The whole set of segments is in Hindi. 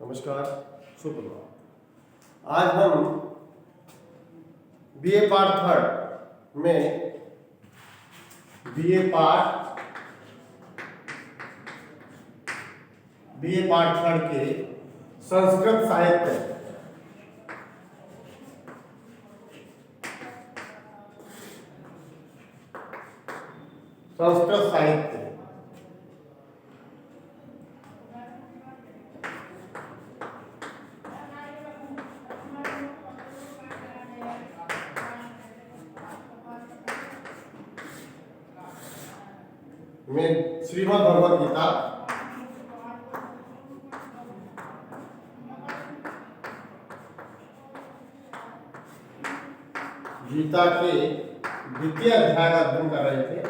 नमस्कार, सुप्रभात। आज हम बीए पार्ट थर्ड में बीए पार्ट थर्ड के संस्कृत साहित्य में श्रीमद् भगवद गीता के द्वितीय अध्याय का अध्ययन कर रहे थे।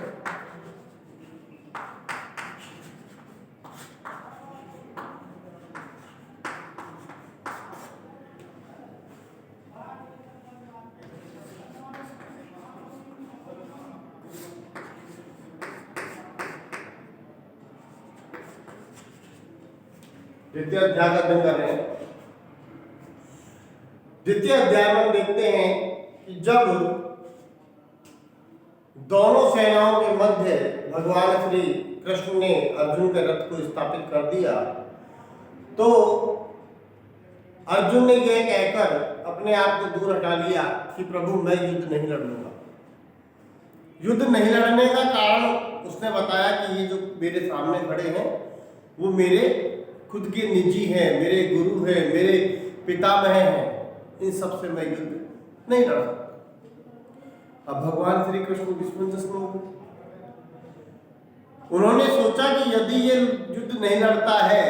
द्वितीय अध्याय का अध्ययन कर रहे हैं। द्वितीय अध्याय में हम देखते हैं कि जब दोनों सेनाओं के मध्य भगवान श्री कृष्ण ने अर्जुन के रथ को स्थापित कर दिया, तो अर्जुन ने यह कहकर अपने आप को दूर हटा लिया कि प्रभु मैं युद्ध नहीं लड़ूंगा। युद्ध नहीं लड़ने का कारण उसने बताया कि ये जो मेरे सामने खड़े हैं वो मेरे खुद के निजी हैं, मेरे गुरु हैं, मेरे पितामह हैं, इन सब से मैं युद्ध नहीं लड़ सकता। अब भगवान श्री कृष्ण विस्मंजस में हो गए। उन्होंने सोचा कि यदि ये युद्ध नहीं लड़ता है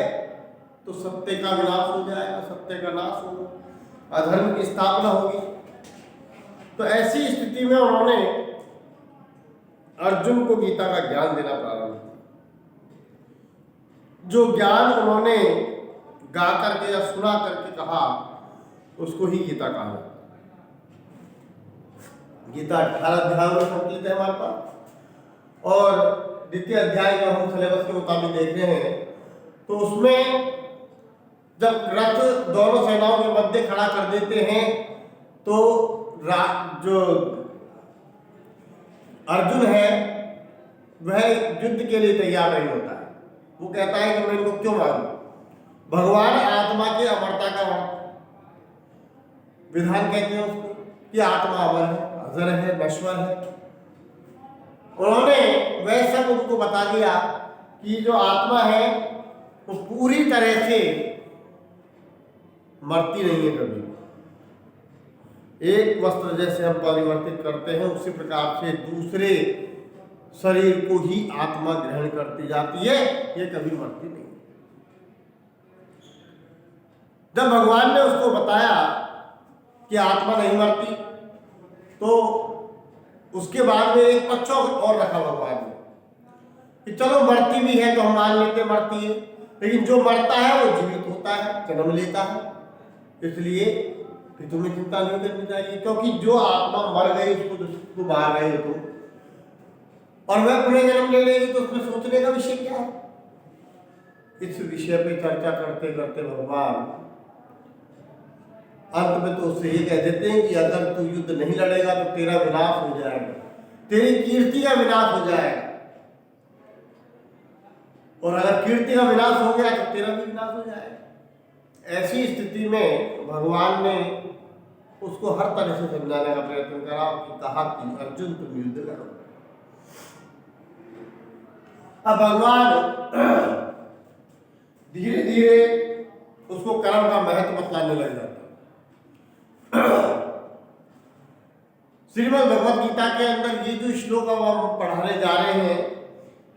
तो सत्य का विनाश हो जाएगा, सत्य का नाश होगा, अधर्म की स्थापना होगी। तो ऐसी स्थिति में उन्होंने अर्जुन को गीता का ज्ञान देना प्रारंभ किया। जो ज्ञान उन्होंने गा करके या सुना करके कहा उसको ही गीता कहा जाता है। गीता 18 अध्याय में संकलित है हमारे पास, और द्वितीय अध्याय जो हम सिलेबस के मुताबिक देख रहे हैं तो उसमें जब रथ दोनों सेनाओं के मध्य खड़ा कर देते हैं तो जो अर्जुन है वह युद्ध के लिए तैयार नहीं होता है। वो कहता है कि मैं इनको क्यों मारूं। भगवान आत्मा की अमरता का विधान कहते हैं उसको कि आत्मा अमर है, अजर है, नश्वर है। उन्होंने वह सब उनको बता दिया कि जो आत्मा है वो पूरी तरह से मरती नहीं है कभी। एक वस्त्र जैसे हम परिवर्तित करते हैं उसी प्रकार से दूसरे शरीर को ही आत्मा ग्रहण करती जाती है, ये कभी मरती नहीं। जब भगवान ने उसको बताया कि आत्मा नहीं मरती तो उसके बाद में एक पक्ष और रखा भगवान ने कि चलो मरती भी है तो हम मान लेते मरती है, लेकिन जो मरता है वो जीवित होता है, जन्म लेता है, इसलिए कि तुम्हें चिंता नहीं करनी चाहिए। क्योंकि जो आत्मा मर गई उसको मार रहे हो तुम, और वह पुनः जन्म ले लेगी तो उसमें सोचने का विषय क्या है। इस विषय पे चर्चा करते करते भगवान अंत में तो उससे ये कह देते हैं कि अगर तू युद्ध नहीं लड़ेगा तो तेरा विनाश हो जाएगा, तेरी कीर्ति का विनाश हो जाएगा, और अगर कीर्ति का विनाश हो गया तो तेरा भी विनाश हो जाएगा। ऐसी स्थिति में भगवान ने उसको हर तरह से समझाने का प्रयत्न करा कि कहा कि अर्जुन तुम युद्ध लड़ो। अब भगवान धीरे धीरे उसको कर्म का महत्व बतलाने लग जाता है। श्रीमद् भगवद गीता के अंदर ये जो श्लोक अब हम पढ़ाने जा रहे हैं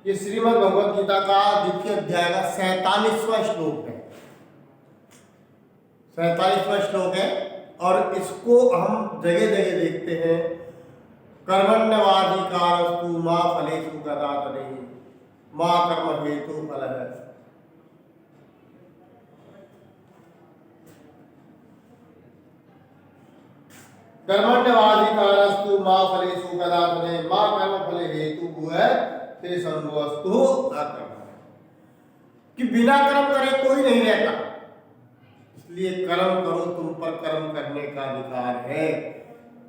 ये श्रीमद् भगवद गीता का द्वितीय अध्याय का 47वां श्लोक है। 47वां श्लोक है, और इसको हम जगह जगह देखते हैं। कर्मण्यवाधिकारस्तु मा फलेषु कदाचन मा कर्म हेतु फलः। कर्मण्यवाधिकारस्तु मा फलेषु कदाचन मा कर्म फले हेतु ते संभवस्तु न कर्म। कि बिना कर्म करे कोई नहीं रहता, इसलिए कर्म करो, तुम पर कर्म करने का अधिकार है,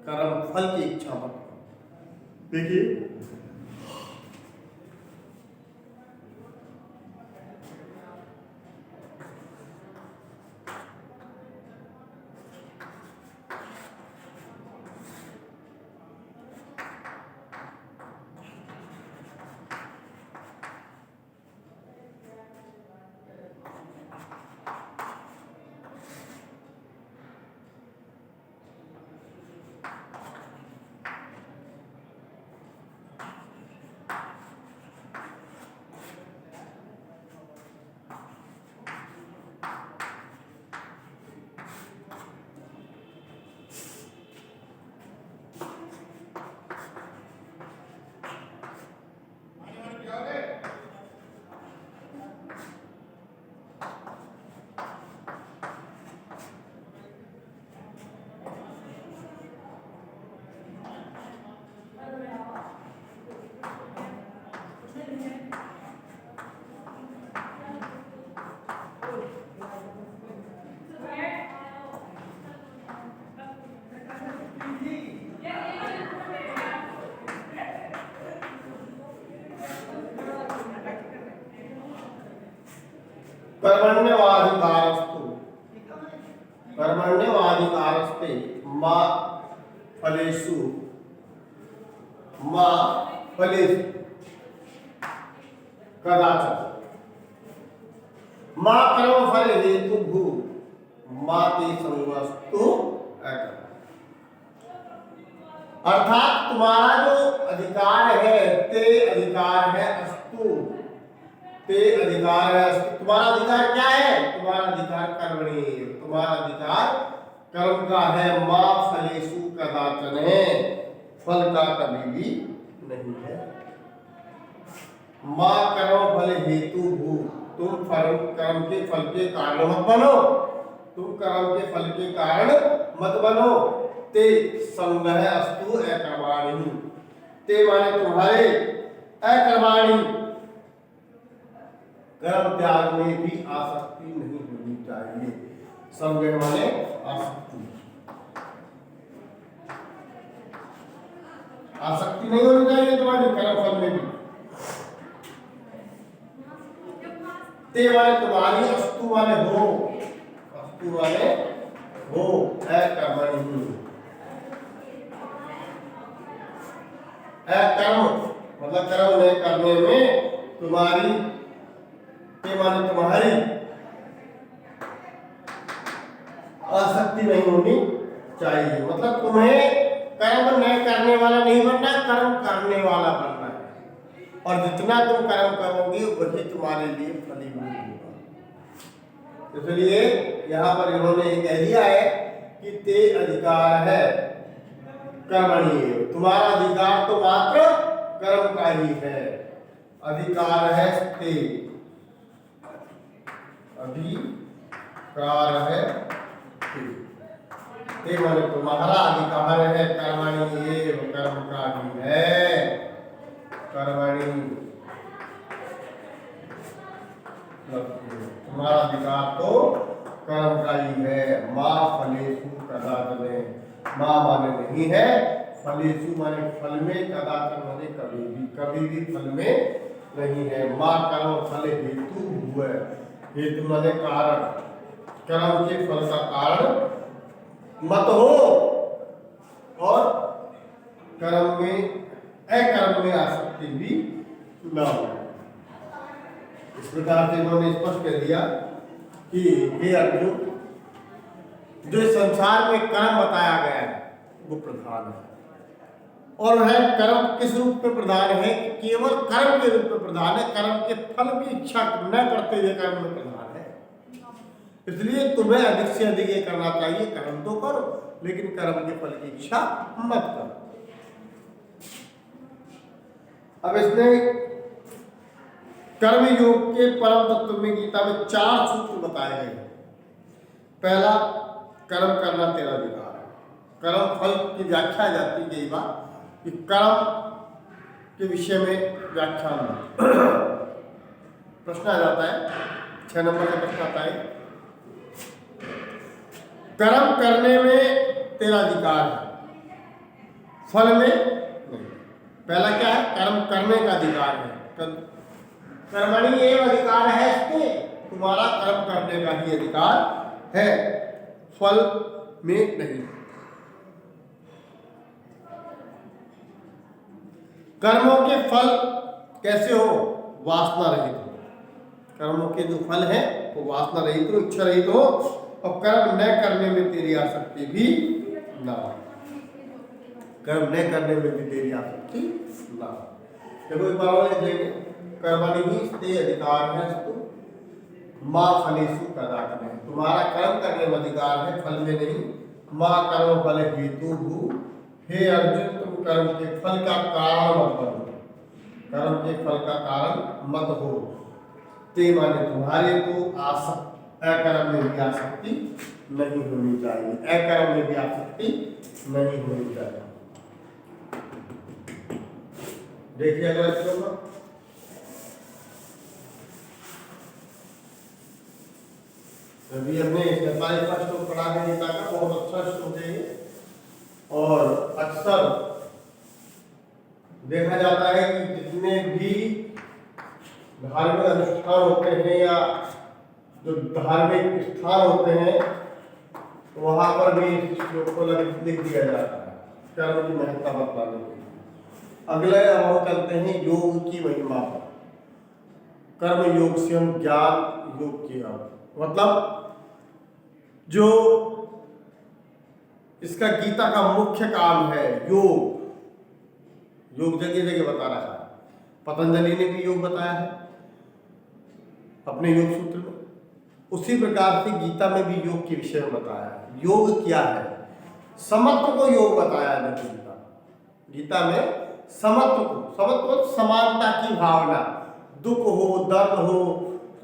कर्म फल की इच्छा मत करो। देखिए कर्मण्यवाधिकारस्तु कर्मण्यवाधिकारस्ते मा फलेषु कदाचन मा कर्म फल हेतु भू मा ते संवस्तु अकर्म। अर्थात तुम्हारा जो अधिकार है, ते अधिकार है अस्तु, ते अधिकार है अस्तु। तुम्हारा अधिकार क्या है? तुम्हारा अधिकार कर्मणि, तुम्हारा अधिकार कर्म का है। मा फलेषु कदाचन है, फल का कभी भी नहीं है। मा कर्म फल हेतु भू, तुम कर्म के फल के कारण मत बनो, तुम कर्म के फल के कारण मत बनो। ते संगह अस्तु अकर्माणि, ते माने तुम्हारे, अकर्माणि कर्म त्याग में भी आसक्ति नहीं होनी चाहिए। संगह माने आसक्ति, आसक्ति नहीं होनी चाहिए तुम्हारी कर्म फल में भी। ते माने तुम्हारी, अस्तु माने हो, अस्तु माने हो, अकर्मणि, अकर्म मतलब कर्म नहीं करने में तुम्हारी, ते माने तुम्हारी आसक्ति नहीं होनी चाहिए। मतलब तुम्हें कर्म नहीं करने वाला नहीं बनना, कर्म करने वाला बनना है। और जितना तुम कर्म करोगे वही तुम्हारे लिए फलीभूत होगा। इसलिए यहाँ पर इन्होंने कह दिया है कि ते अधिकार है कर्मणि, तुम्हारा अधिकार तो मात्र कर्म का ही है। अधिकार है ते, अधिकार है ते माने तुम्हारा अधिकार है कर्मणि, ये कर्म का ही है। कर्मणि तुम्हारा अधिकार तो कर्म का ही है। मा फलेषु कदाचन, मा माने नहीं है, फलेषु माने फल में, कदाचन माने कभी भी, कभी भी फल में नहीं है। मा कर्म फल हेतु हुए, हेतु माने कारण, कर्म के फल का कारण मत हो, और कर्म में, अकर्म में आसक्ति भी न हो। इस प्रकार से इन्होंने स्पष्ट कर दिया कि हे अर्जुन, जो संसार में कर्म बताया गया है वो प्रधान है, और वह कर्म किस रूप में प्रधान है? केवल कर्म के रूप में प्रधान है, कर्म के फल की इच्छा न करते हुए कर्म में प्रधान है। इसलिए तुम्हें अधिक से अधिक ये करना चाहिए, कर्म तो करो लेकिन कर्म के फल की इच्छा मत करो। अब इसने कर्म योग के परम तत्व में गीता में 4 सूत्र बताए गए हैं। पहला, कर्म करना तेरा अधिकार है। कर्म फल की व्याख्या जाती है कई बार कि कर्म के विषय में व्याख्यान प्रश्न आ जाता है, 6 नंबर का प्रश्न आता है कर्म करने में तेरा अधिकार है, फल में नहीं। पहला क्या है? कर्म करने का अधिकार है। कर्मणि एव अधिकार है इसके, तुम्हारा कर्म करने का ही अधिकार है, फल में नहीं। कर्मों के फल कैसे हो? वासना रहित हो। कर्मों के जो फल है वो वासना रहित हो, इच्छा रहित हो, और कर्म न करने में तेरी आसक्ति भी ना हो। कर्म न करने में भी तेरी आसक्ति ना हो। देखो एक बार और लिख लेंगे, कर्मणि ही स्ते अधिकार है माँ फलेषु कदाचन। तुम्हारा कर्म करने में अधिकार है, फल में नहीं। माँ कर्म फल हेतु भू। हे अर्जुन, तुम कर्म के फल का कारण मत बनो, कर्म के फल का कारण मत हो। ते माने तुम्हारे को अकर्म में भी आसक्ति नहीं होनी चाहिए, अकर्म में भी आसक्ति नहीं होनी चाहिए। देखिए अगला श्लोक, अभी हमने 47वां श्लोक पढ़ा है गीता का, बहुत अच्छा श्लोक है ये। और अक्सर देखा जाता है कि जितने भी धार्मिक अनुष्ठान होते हैं या जो धार्मिक स्थान होते हैं, वहां पर भी इस श्लोक को लिख दिया जाता है कर्म की महत्ता बताने के लिए। अगले हम चलते हैं योग की महिमा पर। कर्म योग से हम ज्ञान योग की ओर, मतलब जो इसका गीता का मुख्य काम है योग। योग जगह जगह बता रहा है, पतंजलि ने भी योग बताया है अपने योग सूत्र में, उसी प्रकार से गीता में भी योग के विषय में बताया है। योग क्या है? समत्व को योग बताया है गीता। गीता में समत्व को, समत्व समानता की भावना, दुख हो, दर्द हो,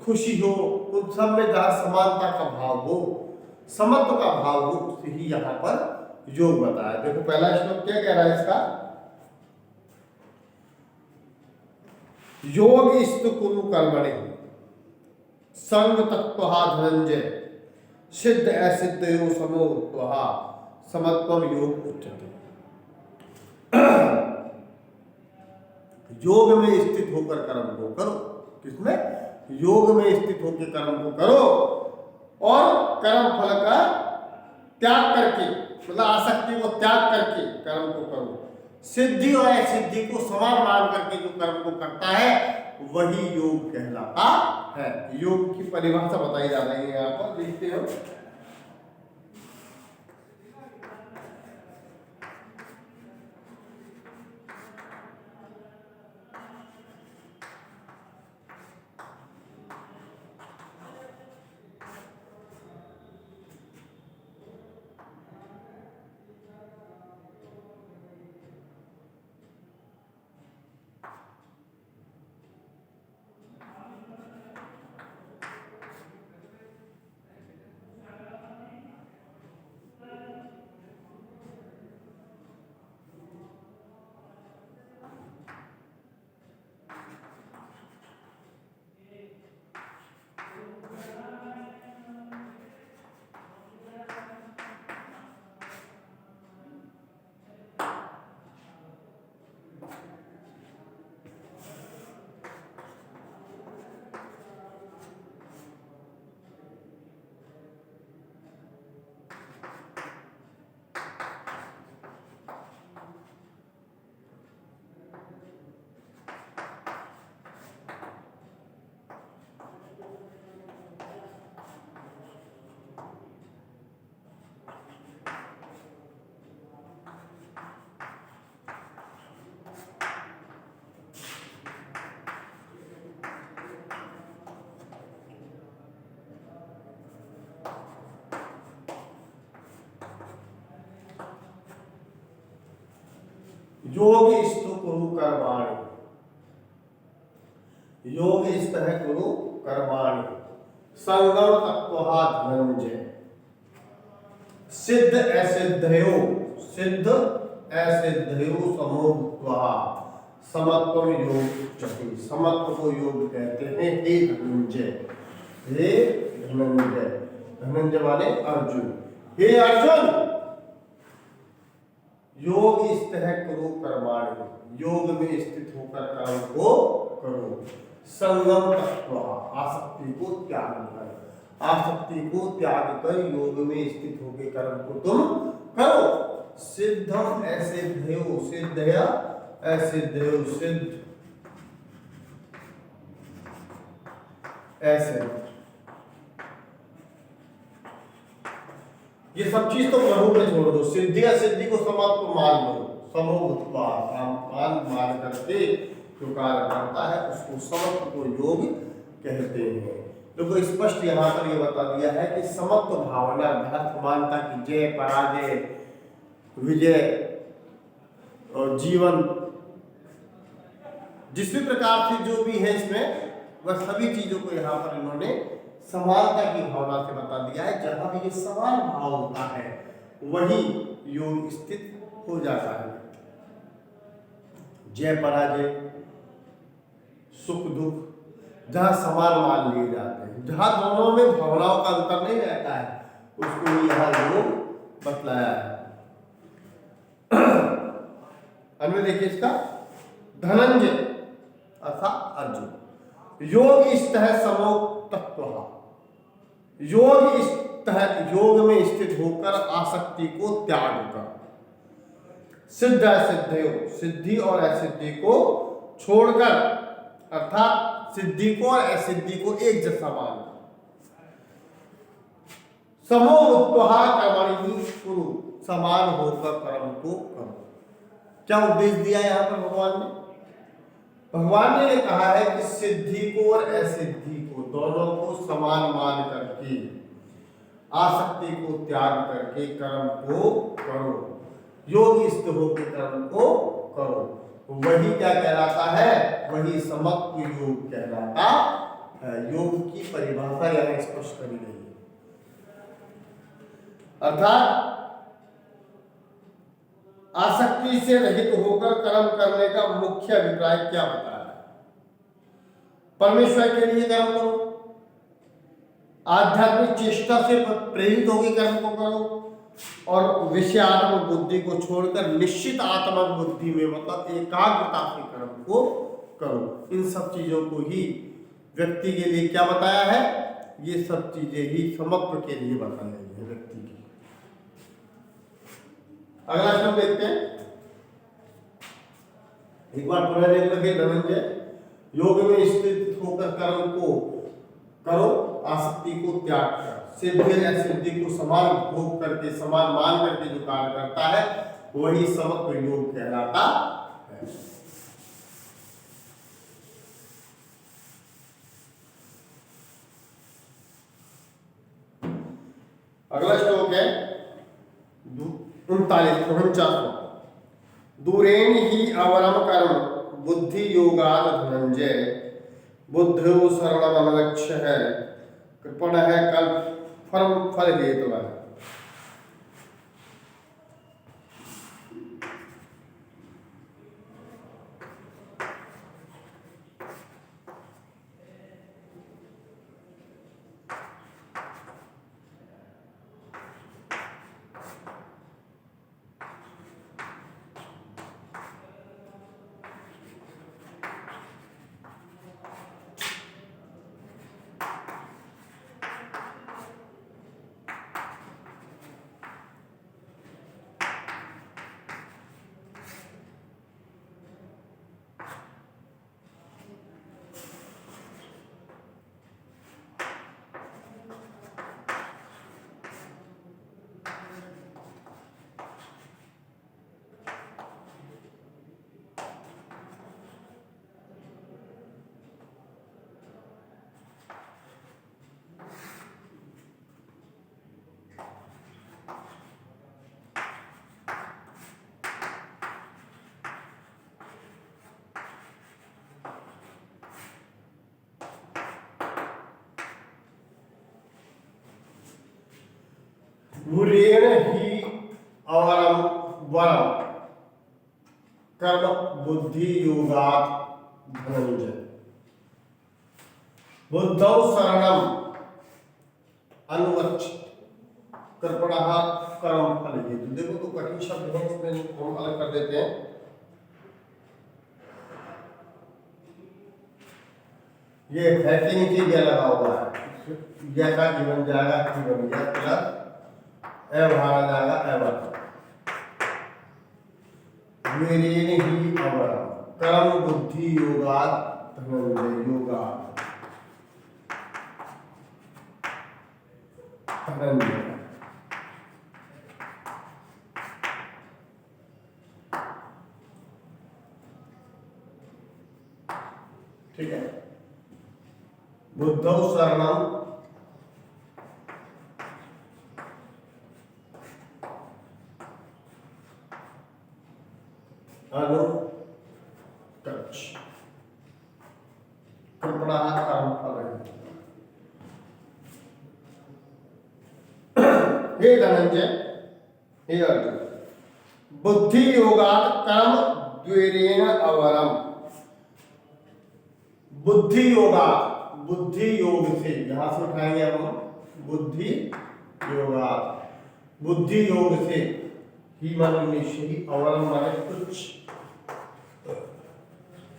खुशी हो, उन सब में जहाँ समानता का भाव हो, समत्व का भाव हो, उसे ही यहाँ पर योग बताया। देखो पहला श्लोक क्या कह रहा है इसका, योग स्तु कुरु कर्मणि संग तत्त्वहा धनंजय सिद्ध असिद्धयो समो त्वहा समत्वम योग उच्यते। योग में स्थित होकर कर्म को करो। किसमें? योग में स्थित होकर कर्म को करो, और कर्म फल का त्याग करके, मतलब आसक्ति को त्याग करके कर्म को करो। सिद्धि और असिद्धि को समान मान करके जो कर्म को करता है वही योग कहलाता है। योग की परिभाषा बताई जा रही है यहाँ पर, देखते हो। योग स्तु कुरु कर्माणि, योग स्त है कुरु कर्माणि संगम तत्त्वहा धनंजय सिद्ध असिद्धयो, सिद्ध असिद्धयो समोक्त्वा समत्वम योग उच्यते। समत्व को योग कहते हैं। हे धनंजय, हे धनंजय, धनंजय माने अर्जुन, हे अर्जुन, योग स्थित करो कर्माणि, योग में स्थित होकर कर्म को करो। संगम तत्व, आसक्ति को त्याग कर, आसक्ति को त्याग कर योग में स्थित होकर कर्म को तुम करो। सिद्धम असिद्धयो, सिद्धया असिद्धयो, सिद्ध ऐसे, ये सब चीज तो प्रभु पे छोड़ दो। सिद्धि असिद्धि को समाप्त मान लो, समोत्वा मान करके जो कार्य करता है उसको समत्व को योग कहते हैं। देखो स्पष्ट यहाँ पर ये बता दिया है कि समत्व भावना, धर्मानता की जय पराजय, विजय और जीवन, जिस भी प्रकार से जो भी है इसमें, वह सभी चीजों को यहाँ पर इन्होंने समानता की भावना से बता दिया है। जहां भी ये समान भाव होता है वही योग स्थित हो जाता है। जय पराजय, सुख दुख, जहां समान मान लिए जाते हैं, जहां दोनों में भावनाओं का अंतर नहीं रहता है, उसको यहाँ योग बतलाया है। अन्य देखिए इसका, धनंजय अर्थात अर्जुन, योग स्थित समो तत्व, योग में स्थित होकर आसक्ति को त्याग कर, सिद्ध असिद्धयो, सिद्धि और असिद्धि को छोड़कर, अर्थात सिद्धि को और असिद्धि को एक जैसा मान, समो उत्तहा कर्मणि कुरु, समान होकर कर्म को करो। क्या उद्देश्य दिया यहाँ पर भगवान ने? भगवान ने कहा है कि सिद्धि को और असिद्धि को दोनों को समान मान करके, आसक्ति को त्याग करके कर्म को करो, योग स्थित होकर कर्म को करो। वही क्या कहलाता है? वही समत्व योग कहलाता है। योग की परिभाषा यहाँ स्पष्ट करी गई है। अर्थात आसक्ति से रहित होकर कर्म करने का मुख्य अभिप्राय क्या बताया है? परमेश्वर के लिए कर्म करो, आध्यात्मिक चेष्टा से प्रेरित होकर कर्म को करो, और विषयात्मक बुद्धि को छोड़कर निश्चित आत्मक बुद्धि में, मतलब एकाग्रता से कर्म को करो। इन सब चीजों को ही व्यक्ति के लिए क्या बताया है? ये सब चीजें ही समत्व के लिए बताई गई है व्यक्ति की। अगला श्लोक देखते हैं, एक बार पुनः देख लगे। धनंजय, योग में स्थित होकर कर्म को करो, आसक्ति को त्याग कर, सिद्धि असिद्धि को समान भोग करके, समान मान करके जो कार्य करता है वही समत्व योग कहलाता है। अगला श्लोक है 39। दूरेण ही अवरम कर्म बुद्धि योगाद धनंजय, बुद्धो शरणमनलक्ष्य है, कृपण है कल्प फल हेतु है। दूरेण ही अवरम वरम कर्म बुद्धि योगात् धनंजय, बुद्धौ शरणम अनुवच्छ कृपणः कर्म फल हेतु। देखो तो कठिन शब्द है, इसमें हम अलग कर देते हैं। ये है कि नीचे ये लगा हुआ है, जैसा कि बन जाएगा कि बन गया प्लस ए बाहर जाएगा ए बाहर मेरे ही अवरम कर्म बुद्धि योगात धनंजय योगा धनंजय। ठीक है, बुद्धौ शरणम अनु टच कृपणः कर्म फल हे धनंजय, हे अर्जुन, बुद्धि योगात कर्म द्वेरेण अवरम। बुद्धि योगात, बुद्धि योग से, यहां से उठाएंगे अब हम बुद्धि योगात, बुद्धि योग से ही माने निश्चय ही, अवरम माने तुच्छ,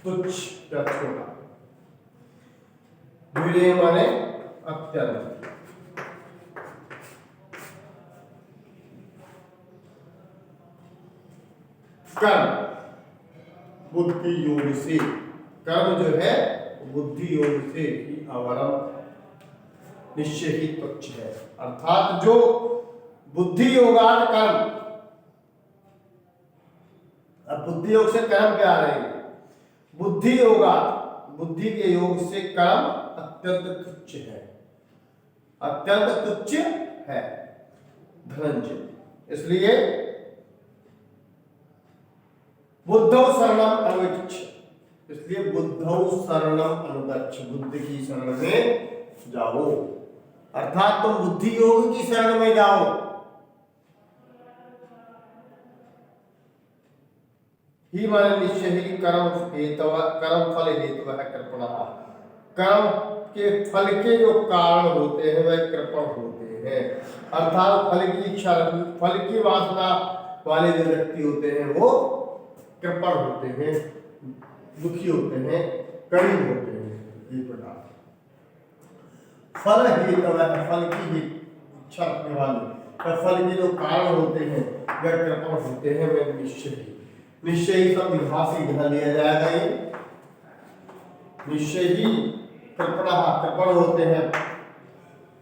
तुच्छ या छोटा, द्वेरेण माने अत्यंत। कर्म बुद्धि योग से, कर्म जो है बुद्धि योग से ही अवरम निश्चय ही तुच्छ है। अर्थात जो बुद्धि योगात कर्म, अब बुद्धि योग से कर्म क्या आ रहे हैं, बुद्धि योगात बुद्धि के योग से कर्म अत्यंत तुच्छ है, अत्यंत तुच्छ है धनंजय। इसलिए बुद्धौ शरणम अनुगच्छ, इसलिए बुद्धौ शरणम अनुगच्छ, बुद्ध की शरण में जाओ। अर्थात तुम बुद्धि योग की शरण में जाओ। ही माने निश्चय ही कर्म हेतु, कर्म फल हेतु है कृपणः, कर्म के फल के जो कारण होते हैं वह कृपण होते हैं। अर्थात फल की इच्छा, फल की वासना वाले जो व्यक्ति होते हैं वो कृपण होते हैं, दुखी होते हैं, करीब होते हैं। ये प्रकार फल हेतु है, फल की ही इच्छा रखने वाले, फल के जो कारण होते हैं वह कृपण होते हैं, वह निश्चय ही। निश्चय ही सब विभाषी यहाँ लिया जाएगा। ये निश्चय ही कृपणः कृपण होते हैं,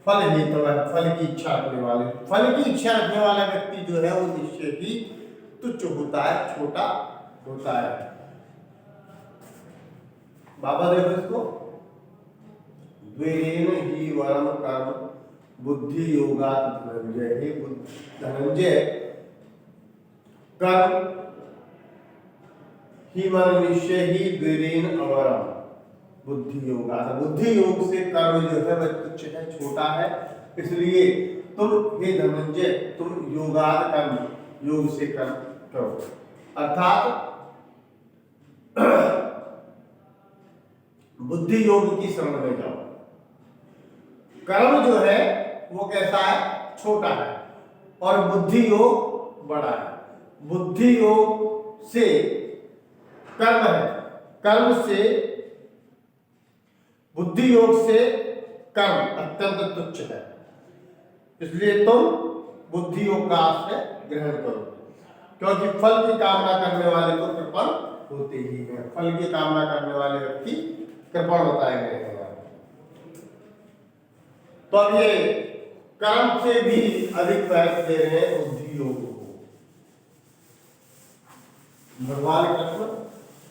फल हेतु है, फल की इच्छा रखने वाले, फल की इच्छा रखने वाला व्यक्ति जो है वो निश्चय ही तुच्छ होता है, छोटा होता है। बाबा देखो इसको, द्वेरेण ही वरम कर्म बुद्धि योगात धनंजय। हे धनंजय, कर्म ही मन निश्चय ही द्वेरेण अवरम बुद्धि योगात, बुद्धि योग से कर्म जो है वह तुच्छ है, छोटा है। इसलिए तुम हे धनंजय, तुम योगात कर्म, योग से कर्म करो। अर्थात बुद्धि योग की शरण में जाओ। कर्म जो है वो कैसा है, छोटा है, और बुद्धि योग बड़ा है। बुद्धि योग से कर्म है, कर्म से, बुद्धि योग से कर्म अत्यंत तुच्छ है। इसलिए तुम बुद्धि योग का आश्रय ग्रहण करो, क्योंकि फल की कामना करने वाले तो कृपण होते ही हैं। फल की कामना करने वाले व्यक्ति कृपण बताए गए हैं। तो अब ये कर्म से भी अधिक महत्व दे रहे हैं बुद्धि योग को। भगवान कृष्ण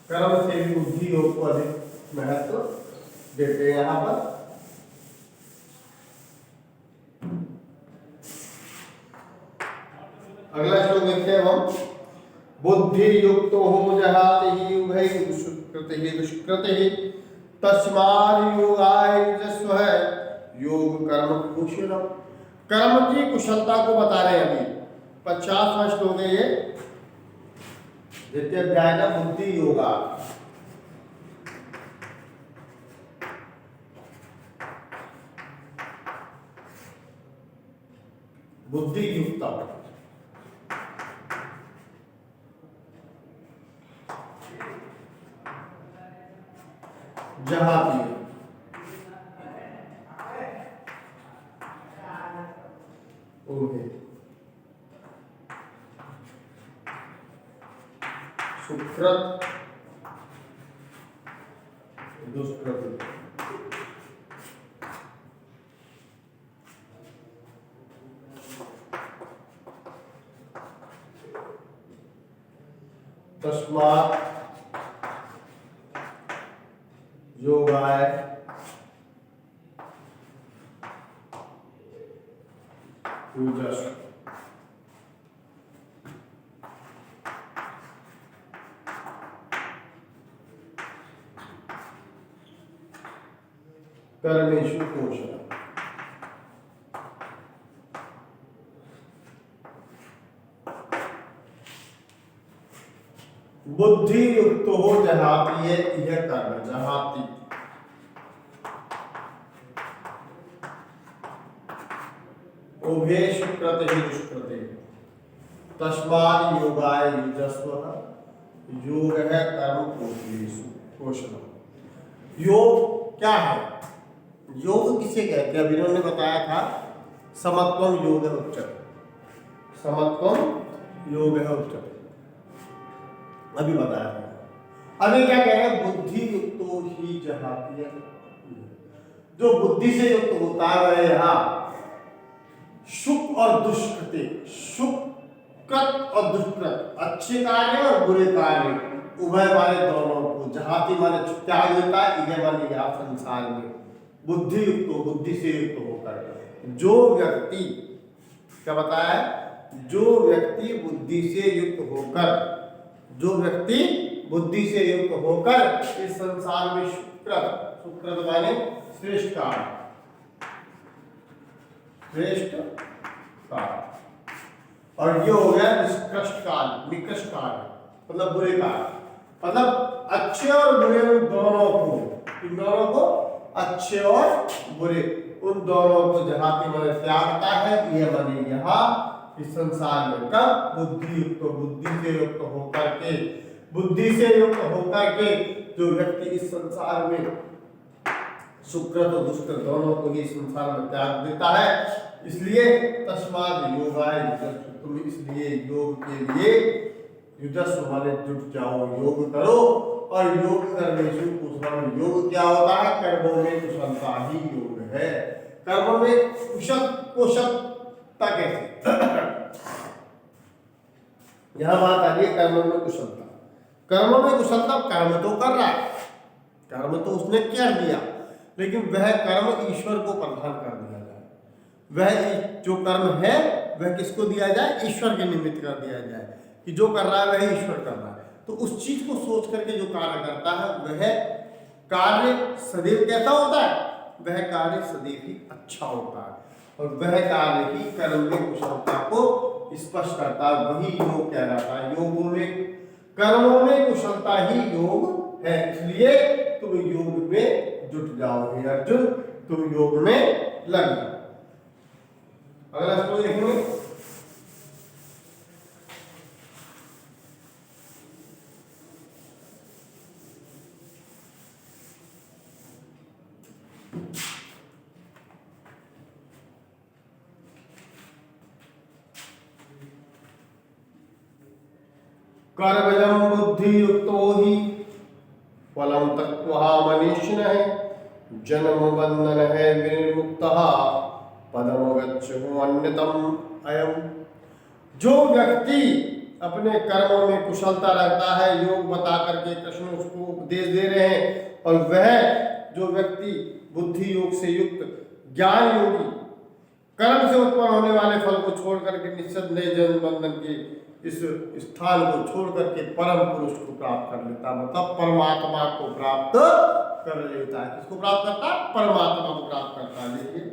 कर्म से भी बुद्धि योग को अधिक महत्व देते हैं। यहाँ पर अगला श्लोक देखते हैं हम, बुद्धि युक्तो हो जहाति ही उभय दुष्कृति दुष्कृति तस्माद् योगाय जस्व है योग कर्म कुशलम। कर्म की कुशलता को बता रहे हैं अभी। 50वां श्लोक है ये, द्वितीय अध्याय का बुद्धि योगा। बुद्धि युक्त, जहाती, सुकृत दुष्कृत, तस्मात् योगाय युजस्व। कर्मेषु कौशलम्। बुद्धि युक्त हो जहाती है यह कर्म, जहाती उभे सुकृत ही दुष्कृते, तस्मात् योगाय युजस्व। योग है कर्म कौशलम। योग क्या है? योग किसे कहते हैं? अभी इन्होंने बताया था समत्वम योग है उच्चते, समत्वम योग है उच्चते, अभी बताया था। अभी क्या कह रहे हैं? बुद्धि युक्तो ही जहाती है। जो बुद्धि से युक्त होता है वह यहाँ सुख और दुष्कृति, सुकृत और दुष्कृत, अच्छे कार्य और बुरे कार्य उभय वाले दोनों को, जहाती माने त्याग देता है, इधर माने यहाँ संसार में बुद्धि युक्त, बुद्धि से युक्त होकर जो व्यक्ति, क्या बताया है? जो व्यक्ति बुद्धि से युक्त होकर, जो व्यक्ति बुद्धि से युक्त होकर इस संसार में सुकृत, सुकृत माने श्रेष्ठ कार्य, श्रेष्ठ कार्य, और ये हो गया निष्कृष्ट कार्य, निकृष्ट कार्य मतलब बुरे कार्य, मतलब अच्छे और बुरे उन दोनों को, इन दोनों को, अच्छे और बुरे उन दोनों को जहाती माने त्यागता है, यह माने यहाँ इस संसार में कब? बुद्धि युक्त, बुद्धि से युक्त होकर के, बुद्धि से युक्त होकर के जो व्यक्ति इस संसार में सुकृत और दुष्कृत दोनों को ही संसार में त्याग देता है। इसलिए तस्मात् योगाय युजस्व, तुम इसलिए योग के लिए युजस्व माने जुट जाओ, योग करो। और योग करने से कुशलम, योग क्या होता है? कर्मों में कुशलता ही योग है। कर्मों में कुशलता कैसे? यह बात आ रही है कर्मों में कुशलता। कर्मों में कुशलता, कर्म तो कर रहा है, कर्म तो उसने कर दिया, लेकिन वह कर्म ईश्वर को प्रधान कर दिया जाए। वह जो कर्म है वह किसको दिया जाए? ईश्वर के निमित्त कर दिया जाए, कि जो कर रहा है वह ईश्वर कर रहा है। तो उस चीज को सोच करके जो कार्य करता है वह कार्य सदैव कैसा होता है? वह कार्य सदैव ही अच्छा होता है, और वह कार्य ही कर्म में कुशलता को स्पष्ट करता है, वही योग कहलाता है। योगों में, कर्मों में कुशलता ही योग है। इसलिए तुम योग में जुट जाओ हे अर्जुन, तुम योग में लग जाओ। अगला श्लोक देखेंगे। कर्मजं बुद्धियुक्तो हि फलं त्यक्त्वा मनीषिणः जन्म बंधन है विनिर्मुक्तः पदम गच्छतु अन्यतम अयम्। जो व्यक्ति अपने कर्मों में कुशलता रखता है, योग बता करके कृष्ण उसको उपदेश दे रहे हैं, और वह जो व्यक्ति बुद्धि योग से युक्त ज्ञान योगी कर्म से उत्पन्न होने वाले फल को छोड़ करके निस्संदेह जन्म बंधन के इस स्थान को छोड़ करके परम पुरुष को प्राप्त कर लेता है, मतलब परमात्मा को प्राप्त कर लेता है। किसको प्राप्त करता है? परमात्मा को प्राप्त करता है। देखिए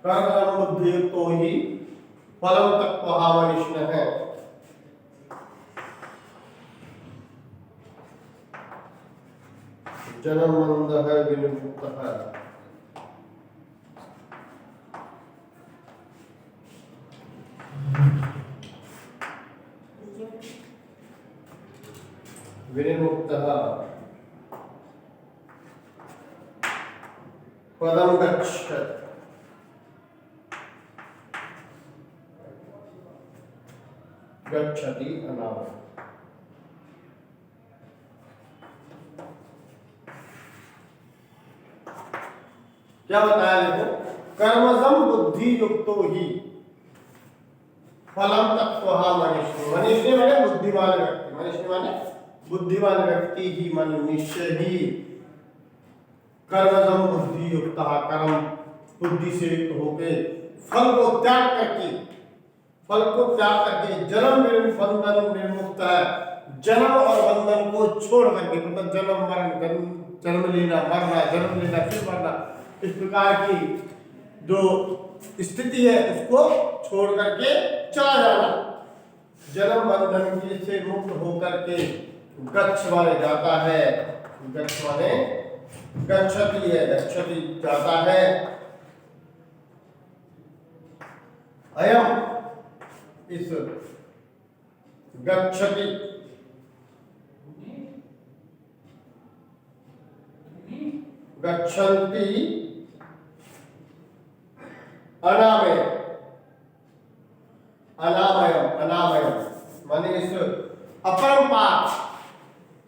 कर्म बुद्धि तो ही फलम तत्वहावनिष्ण है। जन्मंद है विनिमुक्त है। विनिमुक्त पदम गच्छति अनावरण। क्या बताया देखो, कर्मजम बुद्धि युक्तो ही फलम तत्वहा मनुष्य। मनुष्य माने बुद्धिमान व्यक्ति, मनुष्य माने बुद्धिमान व्यक्ति ही मनुष्य ही कर्मजम बुद्धि युक्त कर्म बुद्धि से युक्त होके फल को त्याग करके जन्म बंधन निर्मुक्त है। जन्म और बंधन को छोड़ करके, मतलब जन्म मरण, जन्म लेना मरना, जन्म लेना फिर मरना, इस प्रकार की जो स्थिति है उसको छोड़ करके चला जाना, जन्म बंधन की से मुक्त होकर के गच्छ वाले जाता है। गच्छ वाले गच्छति है, गच्छति जाता है। अयम इस गच्छति गच्छन्ति अनामय अनामयम माने इस अपरंपार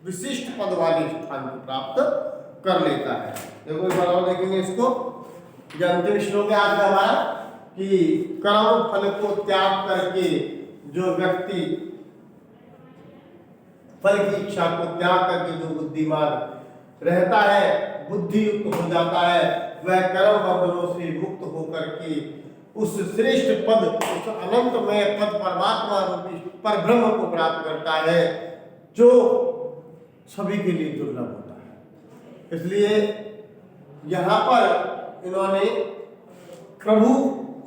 विशिष्ट पद वाले स्थान को प्राप्त कर लेता है। देखो एक बार और देखेंगे इसको। जो अंतिम श्लोक है आज का हमारा कि कर्म फल को त्याग करके जो व्यक्ति फल की इच्छा को त्याग करके जो बुद्धिमान रहता है, बुद्धि युक्त हो जाता है, वह कर्म बंधनों से मुक्त होकर के उस श्रेष्ठ पद, उस अनंतमय पद परमात्मा रूपी पर ब्रह्म को प्राप्त करता है, जो सभी के लिए दुर्लभ होता है। इसलिए यहाँ पर इन्होंने प्रभु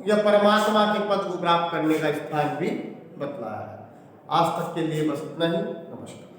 या परमात्मा के पद को प्राप्त करने का स्थान भी बतलाया है। आज तक के लिए बस इतना ही। नमस्कार।